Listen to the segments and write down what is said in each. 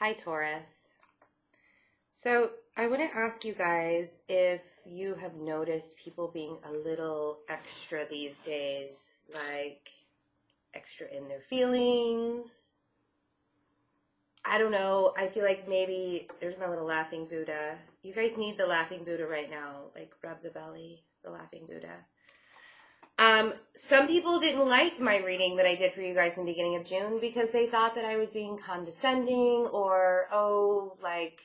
Hi, Taurus. So I want to ask you guys if you have noticed people being a little extra these days, like extra in their feelings. I don't know. I feel like maybe there's my little laughing Buddha. You guys need the laughing Buddha right now. Like rub the belly, the laughing Buddha. Some people didn't like my reading that I did for you guys in the beginning of June because they thought that I was being condescending or, oh, like,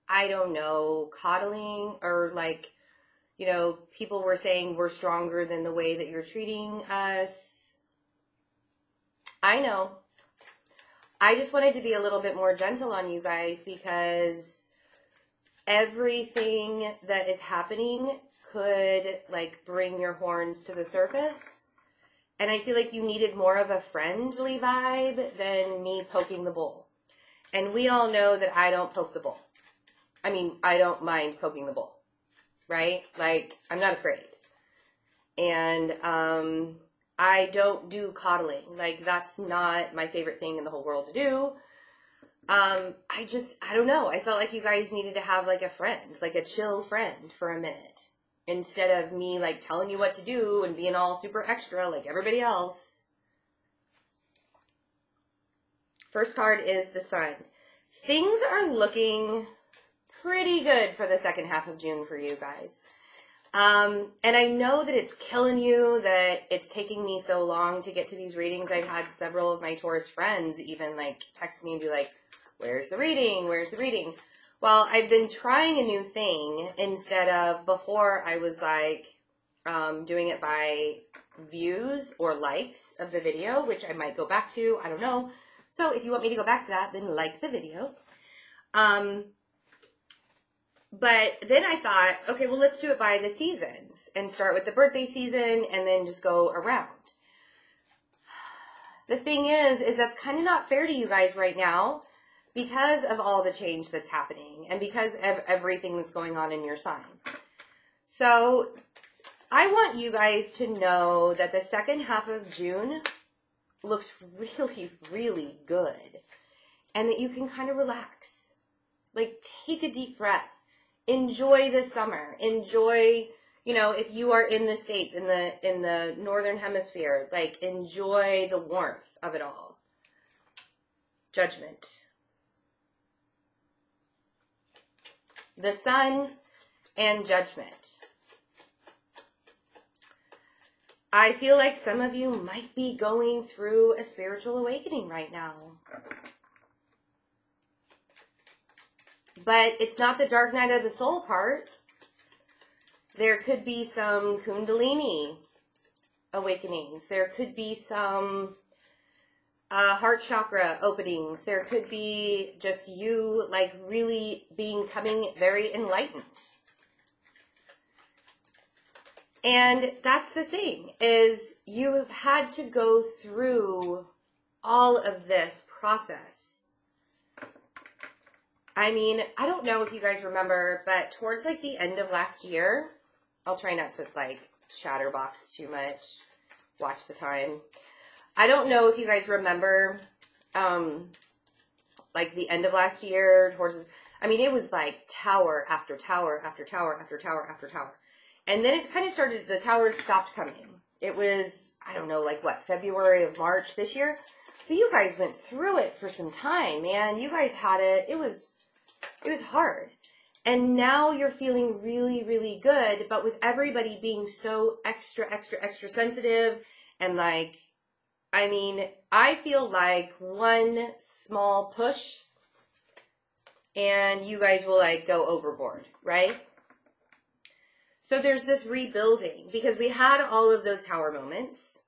I don't know, coddling, or like, you know, people were saying we're stronger than the way that you're treating us. I know. I just wanted to be a little bit more gentle on you guys because everything that is happening could like bring your horns to the surface. And I feel like you needed more of a friendly vibe than me poking the bull. And we all know that I don't poke the bull. I mean, I don't mind poking the bull, right? Like, I'm not afraid. And I don't do coddling. Like, that's not my favorite thing in the whole world to do. I don't know. I felt like you guys needed to have like a friend, like a chill friend for a minute. Instead of me like telling you what to do and being all super extra like everybody else. First card is the Sun. Things are looking pretty good for the second half of June for you guys. And I know that it's killing you, that it's taking me so long to get to these readings. I've had several of my Taurus friends even like text me and be like, where's the reading? Where's the reading? Well, I've been trying a new thing instead of before I was like doing it by views or likes of the video, which I might go back to. I don't know. So if you want me to go back to that, then like the video. But then I thought, okay, well, let's do it by the seasons and start with the birthday season and then just go around. The thing is that's kind of not fair to you guys right now because of all the change that's happening and because of everything that's going on in your sign. So I want you guys to know that the second half of June looks really, really good and that you can kind of relax. Like, take a deep breath. Enjoy the summer. Enjoy, you know, if you are in the States, in the Northern Hemisphere, like, enjoy the warmth of it all. Judgment. The Sun and Judgment. I feel like some of you might be going through a spiritual awakening right now. But it's not the dark night of the soul part. There could be some Kundalini awakenings. There could be some heart chakra openings. There could be just you like really becoming very enlightened. And that's the thing, is you have had to go through all of this process. I mean, I don't know if you guys remember, but towards like the end of last year, I'll try not to like chatterbox too much, watch the time. I don't know if you guys remember, like the end of last year, I mean, it was like tower after tower after tower after tower after tower. And then it kind of started, the towers stopped coming. It was, I don't know, like what, February of March this year? But you guys went through it for some time, man. You guys had it. It was hard. And now you're feeling really, really good, but with everybody being so extra, extra, extra sensitive and like, I mean, I feel like one small push and you guys will like go overboard, right? So there's this rebuilding because we had all of those tower moments.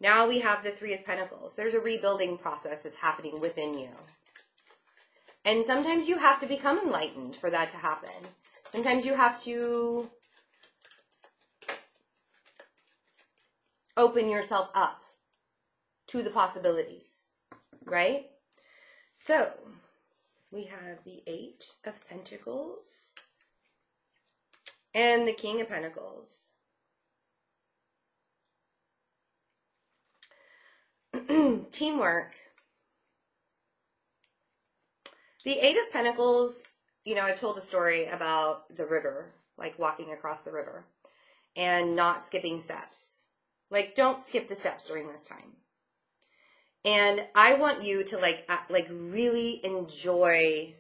Now we have the Three of Pentacles. There's a rebuilding process that's happening within you. And sometimes you have to become enlightened for that to happen. Sometimes you have to open yourself up to the possibilities, right? So, we have the Eight of Pentacles and the King of Pentacles. Teamwork. The Eight of Pentacles, you know, I've told a story about the river, like walking across the river and not skipping steps. Like, don't skip the steps during this time. And I want you to like really enjoy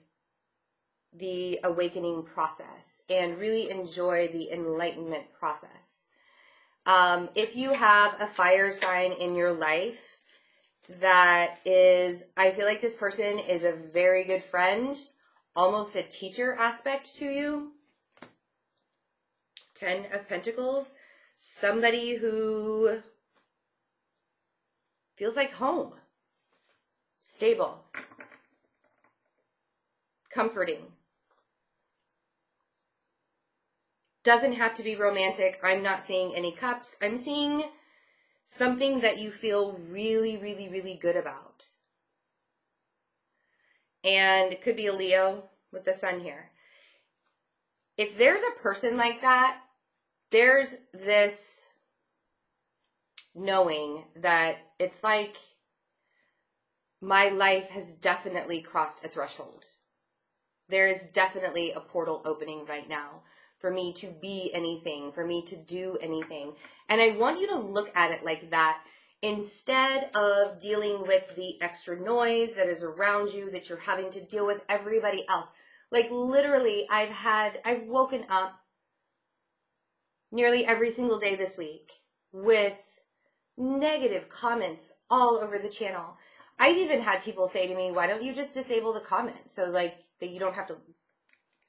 the awakening process and really enjoy the enlightenment process. If you have a fire sign in your life that is, I feel like this person is a very good friend, almost a teacher aspect to you. 10 of Pentacles, somebody who feels like home, stable, comforting. Doesn't have to be romantic. I'm not seeing any cups. I'm seeing something that you feel really, really, really good about. And it could be a Leo with the sun here. If there's a person like that, there's this knowing that it's like my life has definitely crossed a threshold. There is definitely a portal opening right now for me to be anything, for me to do anything. And I want you to look at it like that instead of dealing with the extra noise that is around you, that you're having to deal with everybody else. Like literally, I've woken up nearly every single day this week with negative comments all over the channel. I've even had people say to me, why don't you just disable the comments so like that you don't have to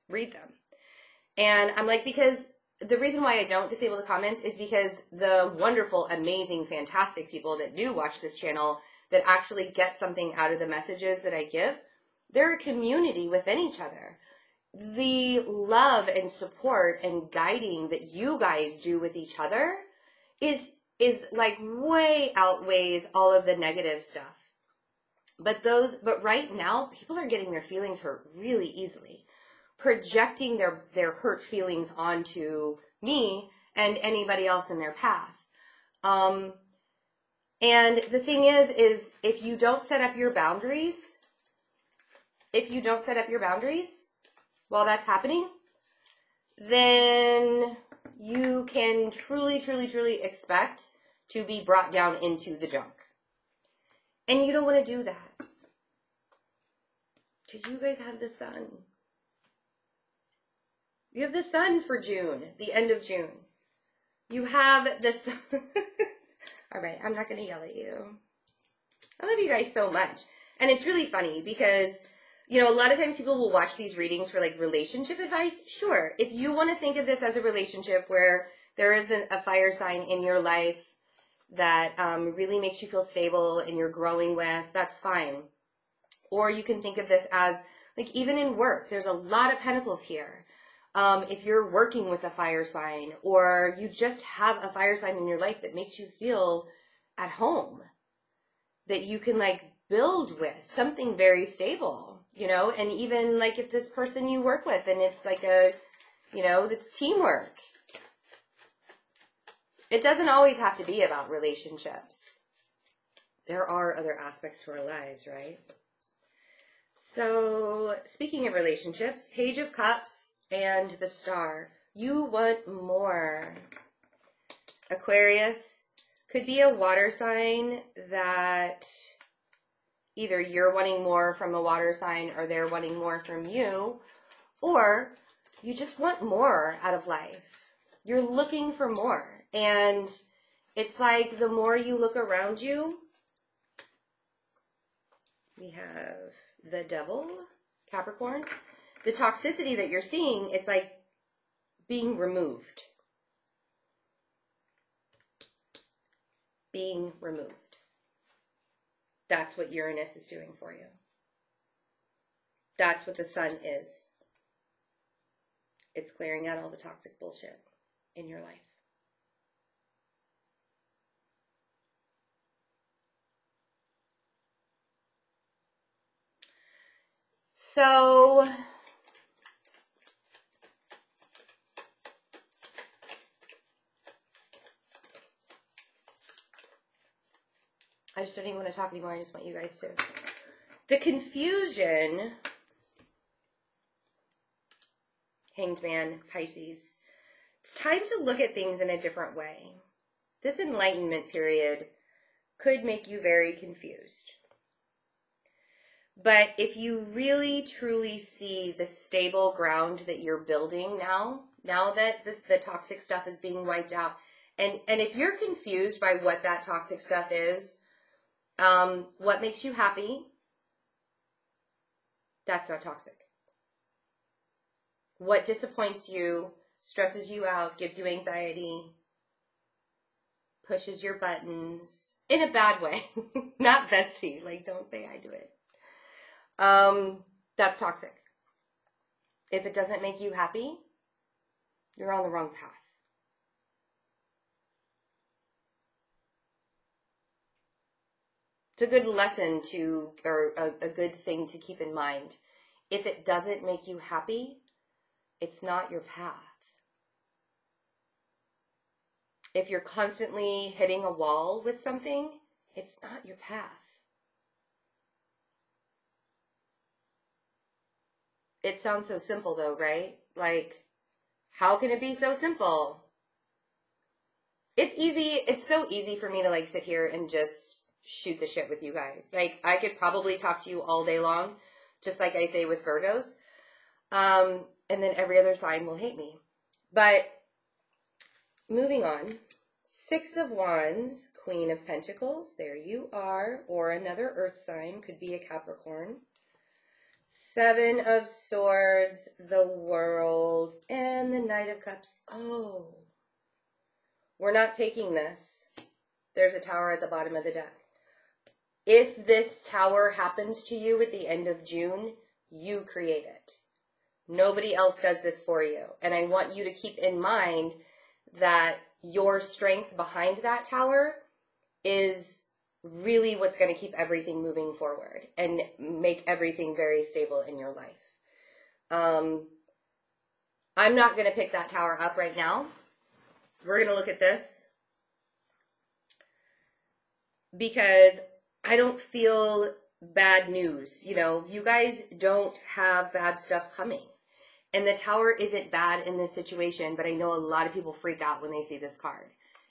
read them? And I'm like, because the reason why I don't disable the comments is because the wonderful, amazing, fantastic people that do watch this channel that actually get something out of the messages that I give, they're a community within each other. The love and support and guiding that you guys do with each other is like way outweighs all of the negative stuff. But right now, people are getting their feelings hurt really easily, projecting their hurt feelings onto me and anybody else in their path. And the thing is if you don't set up your boundaries, while that's happening, then you can truly, truly, truly expect to be brought down into the junk. And you don't want to do that. Because you guys have the sun. You have the sun for June, the end of June. You have the sun. All right, I'm not going to yell at you. I love you guys so much. And it's really funny because, you know, a lot of times people will watch these readings for like relationship advice. Sure, if you want to think of this as a relationship where there isn't a fire sign in your life that really makes you feel stable and you're growing with, that's fine. Or you can think of this as, like, even in work, there's a lot of pentacles here. If you're working with a fire sign, or you just have a fire sign in your life that makes you feel at home, that you can, like, build with something very stable, you know? And even, like, if this person you work with, and it's like a, you know, it's teamwork. It doesn't always have to be about relationships. There are other aspects to our lives, right? So, speaking of relationships, Page of Cups and the Star. You want more. Aquarius could be a water sign that either you're wanting more from a water sign or they're wanting more from you, or you just want more out of life. You're looking for more. And it's like the more you look around you, we have the Devil, Capricorn. The toxicity that you're seeing, it's like being removed. Being removed. That's what Uranus is doing for you. That's what the sun is. It's clearing out all the toxic bullshit in your life. So, I just don't even want to talk anymore. I just want you guys to. The confusion Hanged Man, Pisces. It's time to look at things in a different way. This enlightenment period could make you very confused. But if you really truly see the stable ground that you're building now that the toxic stuff is being wiped out, and if you're confused by what that toxic stuff is, what makes you happy, that's not toxic. What disappoints you, stresses you out, gives you anxiety, pushes your buttons, in a bad way, not Betsy, like don't say I do it. That's toxic. If it doesn't make you happy, you're on the wrong path. It's a good lesson or a good thing to keep in mind. If it doesn't make you happy, it's not your path. If you're constantly hitting a wall with something, it's not your path. It sounds so simple though, right? Like, how can it be so simple? It's easy. It's so easy for me to like sit here and just shoot the shit with you guys. Like, I could probably talk to you all day long, just like I say with Virgos. And then every other sign will hate me. But moving on. 6 of Wands, Queen of Pentacles. There you are. Or another earth sign. Could be a Capricorn. 7 of Swords, the World, and the Knight of Cups. Oh, we're not taking this. There's a tower at the bottom of the deck. If this tower happens to you at the end of June, you create it. Nobody else does this for you. And I want you to keep in mind that your strength behind that tower is really what's going to keep everything moving forward and make everything very stable in your life. I'm not going to pick that tower up right now. We're going to look at this because I don't feel bad news. You know, you guys don't have bad stuff coming. And the tower isn't bad in this situation, but I know a lot of people freak out when they see this card.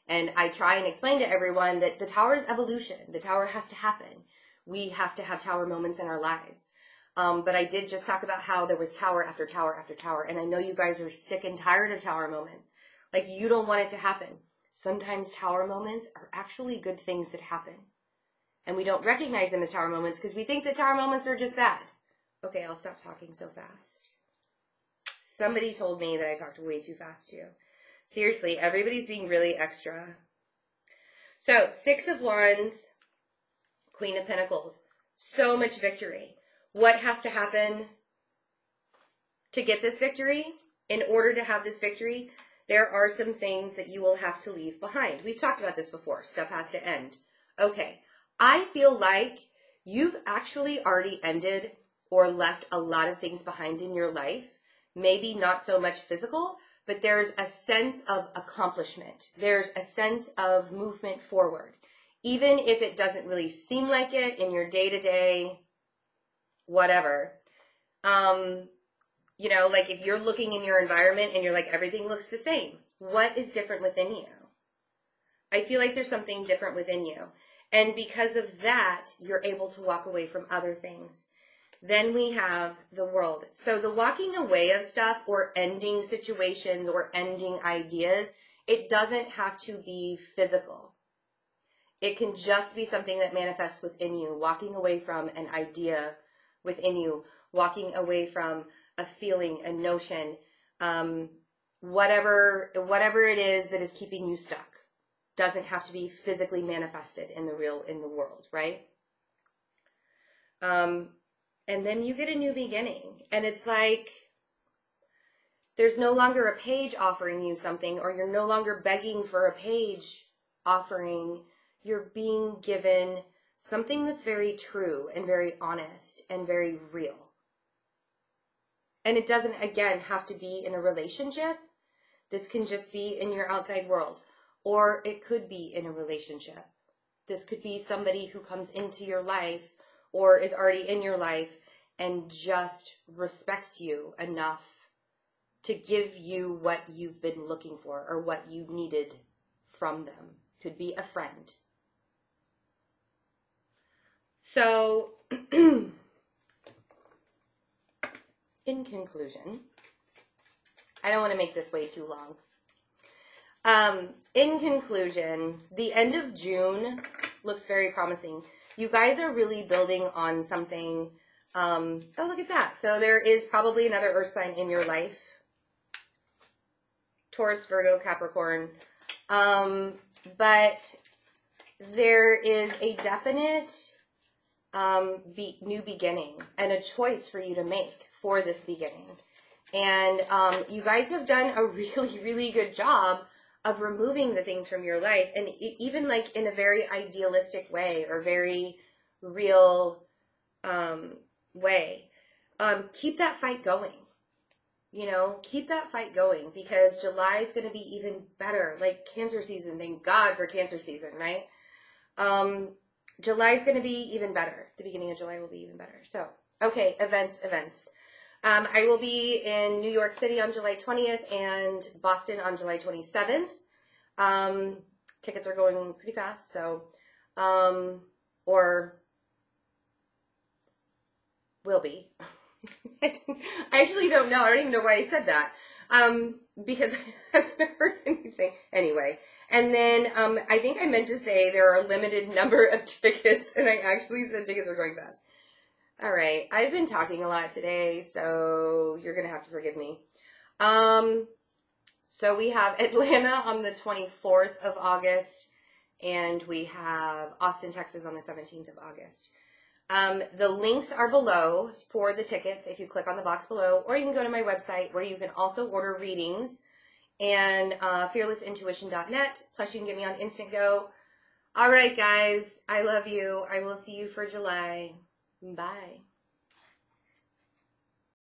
And I try and explain to everyone that the tower is evolution. The tower has to happen. We have to have tower moments in our lives. But I did just talk about how there was tower after tower after tower. And I know you guys are sick and tired of tower moments. Like, you don't want it to happen. Sometimes tower moments are actually good things that happen. And we don't recognize them as tower moments because we think that tower moments are just bad. Okay, I'll stop talking so fast. Somebody told me that I talked way too fast too. Seriously, everybody's being really extra. So, 6 of Wands, Queen of Pentacles. So much victory. What has to happen to get this victory? In order to have this victory, there are some things that you will have to leave behind. We've talked about this before. Stuff has to end. Okay, I feel like you've actually already ended or left a lot of things behind in your life. Maybe not so much physical, but there's a sense of accomplishment. There's a sense of movement forward. Even if it doesn't really seem like it in your day-to-day, whatever. You know, like if you're looking in your environment and you're like, everything looks the same. What is different within you? I feel like there's something different within you. And because of that, you're able to walk away from other things. Then we have the World. So the walking away of stuff or ending situations or ending ideas, it doesn't have to be physical. It can just be something that manifests within you, walking away from an idea within you, walking away from a feeling, a notion, whatever it is that is keeping you stuck. Doesn't have to be physically manifested in the world, right? And then you get a new beginning. And it's like, there's no longer a page offering you something, or you're no longer begging for a page offering. You're being given something that's very true and very honest and very real. And it doesn't, again, have to be in a relationship. This can just be in your outside world. Or it could be in a relationship. This could be somebody who comes into your life or is already in your life and just respects you enough to give you what you've been looking for or what you needed from them. Could be a friend. So, in conclusion, I don't want to make this way too long. In conclusion, the end of June looks very promising. You guys are really building on something. Oh, look at that. So there is probably another earth sign in your life. Taurus, Virgo, Capricorn. But there is a definite new beginning and a choice for you to make for this beginning. And you guys have done a really, really good job of removing the things from your life, and even like in a very idealistic way or very real way. Keep that fight going. You know, keep that fight going, because July is going to be even better. Like Cancer season, thank God for Cancer season, right? July is going to be even better. The beginning of July will be even better. So, okay, events. I will be in New York City on July 20th and Boston on July 27th. Tickets are going pretty fast, so, or will be. I actually don't know. I don't even know why I said that. Because I haven't heard anything. Anyway. And then, I think I meant to say there are a limited number of tickets, and I actually said tickets were going fast. All right. I've been talking a lot today, so you're going to have to forgive me. So we have Atlanta on the 24th of August, and we have Austin, Texas on the 17th of August. The links are below for the tickets if you click on the box below, or you can go to my website where you can also order readings, and fearlessintuition.net. Plus you can get me on InstantGo. All right, guys. I love you. I will see you for July. Bye.